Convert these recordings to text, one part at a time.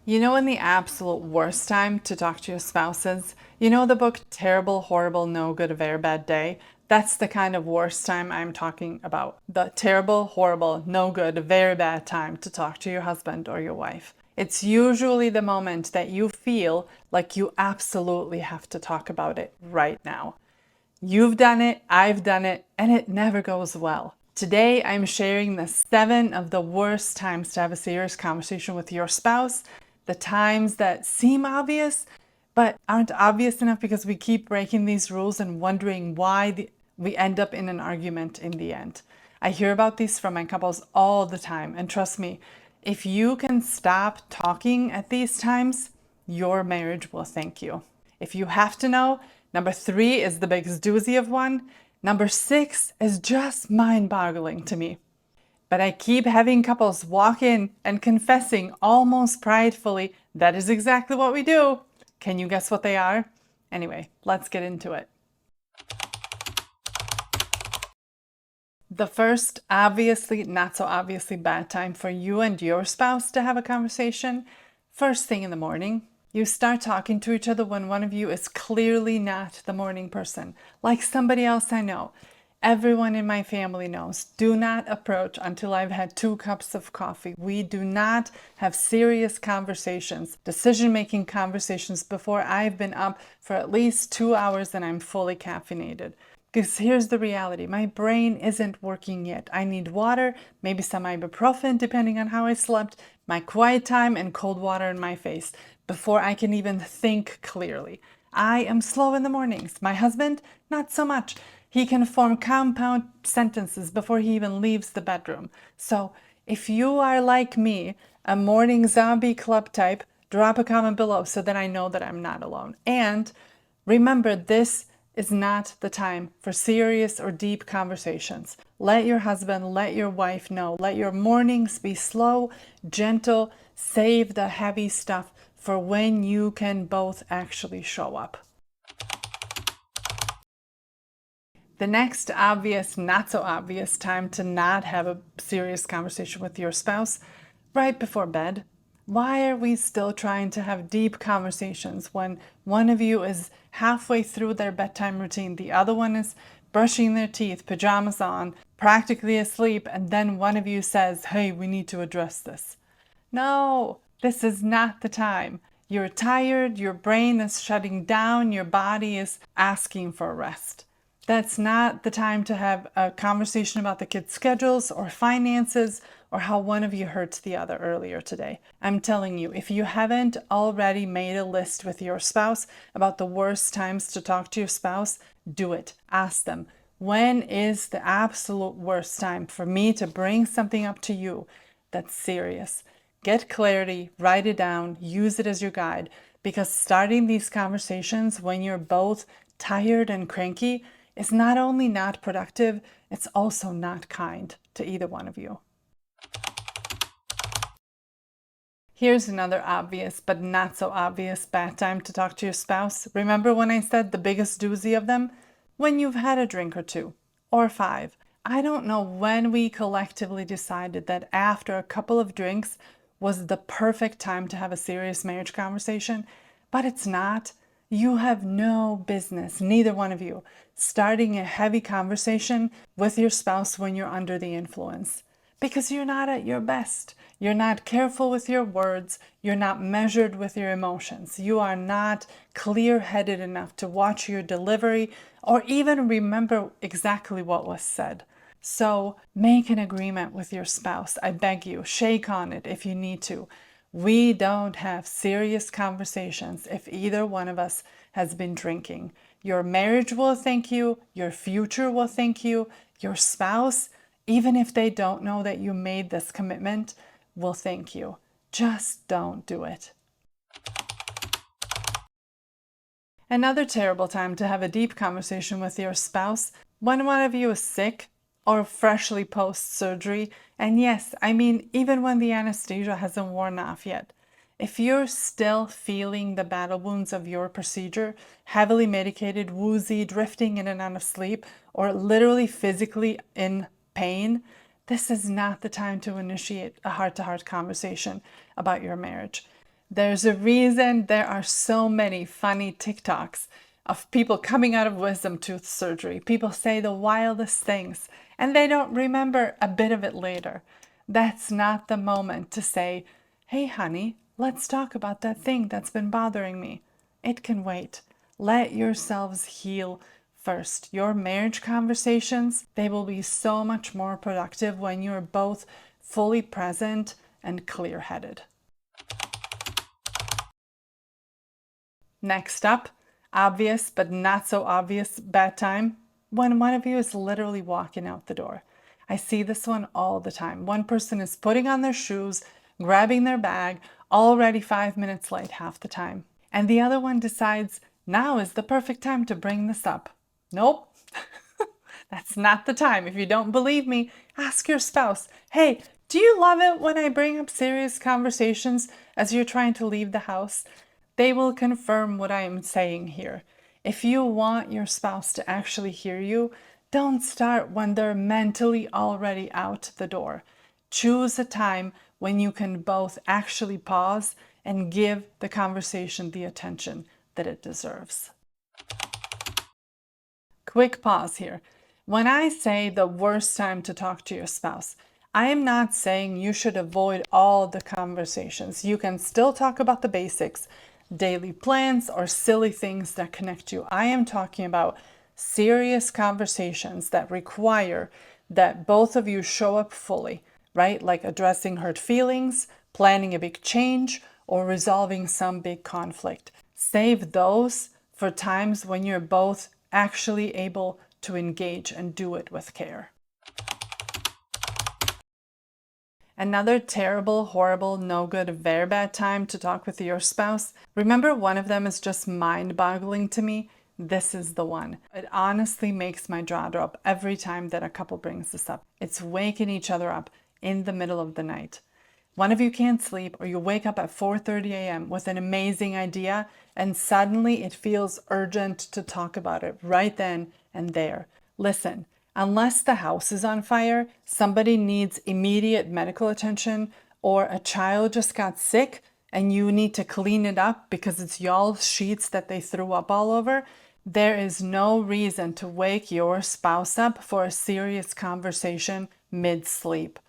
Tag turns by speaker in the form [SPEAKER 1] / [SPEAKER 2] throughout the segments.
[SPEAKER 1] You know when the absolute worst time to talk to your spouse is? You know the book Terrible, Horrible, No Good, A Very Bad Day? That's the kind of worst time I'm talking about. The terrible, horrible, no good, very bad time to talk to your husband or your wife. It's usually the moment that you feel like you absolutely have to talk about it right now. You've done it, I've done it, and it never goes well. Today, I'm sharing the 7 of the worst times to have a serious conversation with your spouse, the times that seem obvious, but aren't obvious enough because we keep breaking these rules and wondering why we end up in an argument in the end. I hear about these from my couples all the time, and trust me, if you can stop talking at these times, your marriage will thank you. If you have to know, number 3 is the biggest doozy of one. Number 6 is just mind-boggling to me. But I keep having couples walk in and confessing almost pridefully, that is exactly what we do. Can you guess what they are? Anyway, let's get into it. The first, obviously, not so obviously bad time for you and your spouse to have a conversation, first thing in the morning. You start talking to each other when one of you is clearly not the morning person, like somebody else I know. Everyone in my family knows, do not approach until I've had 2 cups of coffee. We do not have serious conversations, decision-making conversations before I've been up for at least 2 hours and I'm fully caffeinated. Because here's the reality, my brain isn't working yet. I need water, maybe some ibuprofen depending on how I slept, my quiet time and cold water in my face before I can even think clearly. I am slow in the mornings. My husband, not so much. He can form compound sentences before he even leaves the bedroom. So if you are like me, a morning zombie club type, drop a comment below so that I know that I'm not alone. And remember, this is not the time for serious or deep conversations. Let your husband, let your wife know. Let your mornings be slow, gentle. Save the heavy stuff for when you can both actually show up. The next obvious, not so obvious time to not have a serious conversation with your spouse, right before bed. Why are we still trying to have deep conversations when one of you is halfway through their bedtime routine, the other one is brushing their teeth, pajamas on, practically asleep, and then one of you says, hey, we need to address this? No, this is not the time. You're tired, your brain is shutting down, your body is asking for rest. That's not the time to have a conversation about the kids' schedules or finances or how one of you hurt the other earlier today. I'm telling you, if you haven't already made a list with your spouse about the worst times to talk to your spouse, do it. Ask them, when is the absolute worst time for me to bring something up to you that's serious? Get clarity, write it down, use it as your guide, because starting these conversations when you're both tired and cranky is not only not productive, it's also not kind to either one of you. Here's another obvious but not so obvious bad time to talk to your spouse. Remember when I said the biggest doozy of them? When you've had a drink or 2 or 5. I don't know when we collectively decided that after a couple of drinks was the perfect time to have a serious marriage conversation, but it's not. You have no business, neither one of you, starting a heavy conversation with your spouse when you're under the influence. Because you're not at your best. You're not careful with your words. You're not measured with your emotions. You are not clear-headed enough to watch your delivery or even remember exactly what was said. So make an agreement with your spouse. I beg you, shake on it if you need to. We don't have serious conversations if either one of us has been drinking. Your marriage will thank you. Your future will thank you. Your spouse, even if they don't know that you made this commitment, will thank you. Just don't do it. Another terrible time to have a deep conversation with your spouse, when one of you is sick or freshly post-surgery, and yes, I mean even when the anesthesia hasn't worn off yet. If you're still feeling the battle wounds of your procedure, heavily medicated, woozy, drifting in and out of sleep, or literally physically in pain, this is not the time to initiate a heart-to-heart conversation about your marriage. There's a reason there are so many funny TikToks of people coming out of wisdom tooth surgery. People say the wildest things and they don't remember a bit of it later. That's not the moment to say, hey, honey, let's talk about that thing that's been bothering me. It can wait. Let yourselves heal first. Your marriage conversations, they will be so much more productive when you're both fully present and clear-headed. Next up, obvious but not so obvious bad time, when one of you is literally walking out the door. I see this one all the time. One person is putting on their shoes, grabbing their bag, already 5 minutes late half the time. And the other one decides, now is the perfect time to bring this up. Nope. That's not the time. If you don't believe me, ask your spouse, hey, do you love it when I bring up serious conversations as you're trying to leave the house? They will confirm what I am saying here. If you want your spouse to actually hear you, don't start when they're mentally already out the door. Choose a time when you can both actually pause and give the conversation the attention that it deserves. Quick pause here. When I say the worst time to talk to your spouse, I am not saying you should avoid all the conversations. You can still talk about the basics, daily plans, or silly things that connect you. I am talking about serious conversations that require that both of you show up fully, right? Like addressing hurt feelings, planning a big change, or resolving some big conflict. Save those for times when you're both actually able to engage and do it with care. Another terrible, horrible, no good, very bad time to talk with your spouse. Remember, one of them is just mind-boggling to me. This is the one. It honestly makes my jaw drop every time that a couple brings this up. It's waking each other up in the middle of the night. One of you can't sleep, or you wake up at 4:30 a.m. with an amazing idea, and suddenly it feels urgent to talk about it right then and there. Listen, unless the house is on fire, somebody needs immediate medical attention, or a child just got sick and you need to clean it up because it's y'all's sheets that they threw up all over, there is no reason to wake your spouse up for a serious conversation mid-sleep.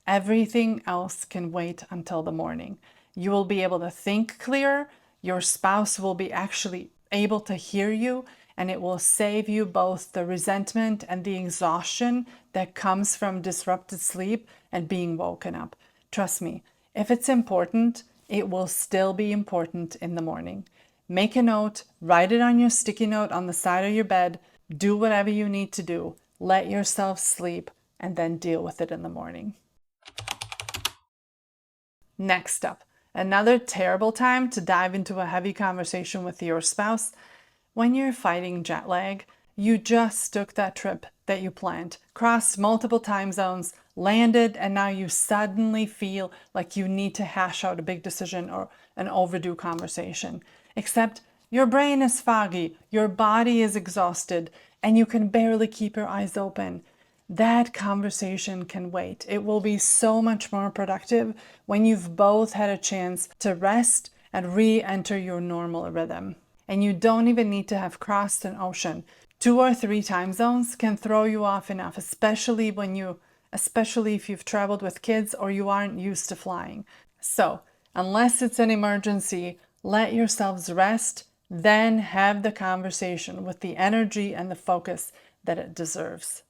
[SPEAKER 1] Everything else can wait until the morning. You will be able to think clearer, your spouse will be actually able to hear you, and it will save you both the resentment and the exhaustion that comes from disrupted sleep and being woken up. Trust me, if it's important, it will still be important in the morning. Make a note, write it on your sticky note on the side of your bed, do whatever you need to do, let yourself sleep, and then deal with it in the morning. Next up, another terrible time to dive into a heavy conversation with your spouse. When you're fighting jet lag, you just took that trip that you planned, crossed multiple time zones, landed, and now you suddenly feel like you need to hash out a big decision or an overdue conversation. Except your brain is foggy, your body is exhausted, and you can barely keep your eyes open. That conversation can wait. It will be so much more productive when you've both had a chance to rest and re-enter your normal rhythm. And you don't even need to have crossed an ocean. 2 or 3 time zones can throw you off enough, especially if you've traveled with kids or you aren't used to flying. So, unless it's an emergency, let yourselves rest, then have the conversation with the energy and the focus that it deserves.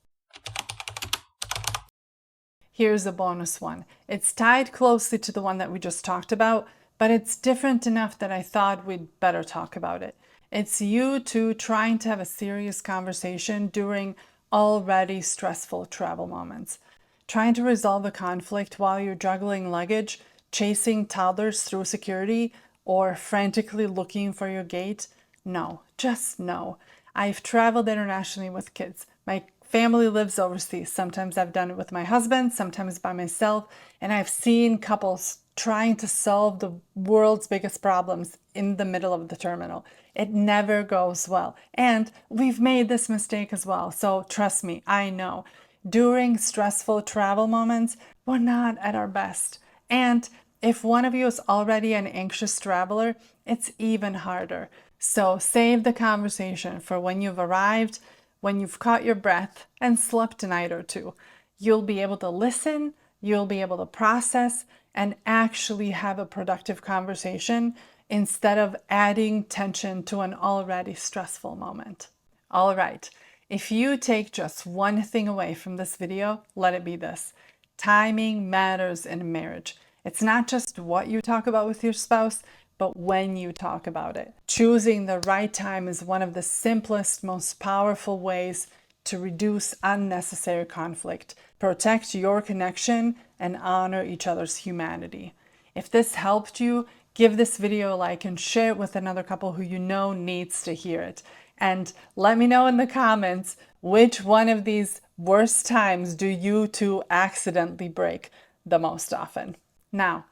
[SPEAKER 1] Here's a bonus one. It's tied closely to the one that we just talked about, but it's different enough that I thought we'd better talk about it. It's you two trying to have a serious conversation during already stressful travel moments. Trying to resolve a conflict while you're juggling luggage, chasing toddlers through security, or frantically looking for your gate? No, just no. I've traveled internationally with kids. My family lives overseas. Sometimes I've done it with my husband, sometimes by myself, and I've seen couples trying to solve the world's biggest problems in the middle of the terminal. It never goes well. And we've made this mistake as well. So trust me, I know. During stressful travel moments, we're not at our best. And If one of you is already an anxious traveler, it's even harder. So save the conversation for when you've arrived, when you've caught your breath and slept a night or two. You'll be able to listen, you'll be able to process, and actually have a productive conversation instead of adding tension to an already stressful moment. All right, if you take just one thing away from this video, let it be this. Timing matters in a marriage. It's not just what you talk about with your spouse, but when you talk about it. Choosing the right time is one of the simplest, most powerful ways to reduce unnecessary conflict, protect your connection, and honor each other's humanity. If this helped you, give this video a like and share it with another couple who you know needs to hear it. And let me know in the comments which one of these worst times do you two accidentally break the most often. Now,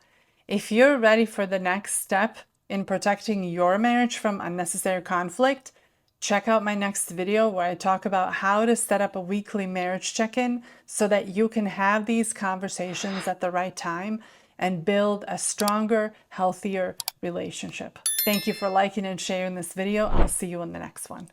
[SPEAKER 1] if you're ready for the next step in protecting your marriage from unnecessary conflict, check out my next video where I talk about how to set up a weekly marriage check-in so that you can have these conversations at the right time and build a stronger, healthier relationship. Thank you for liking and sharing this video. I'll see you in the next one.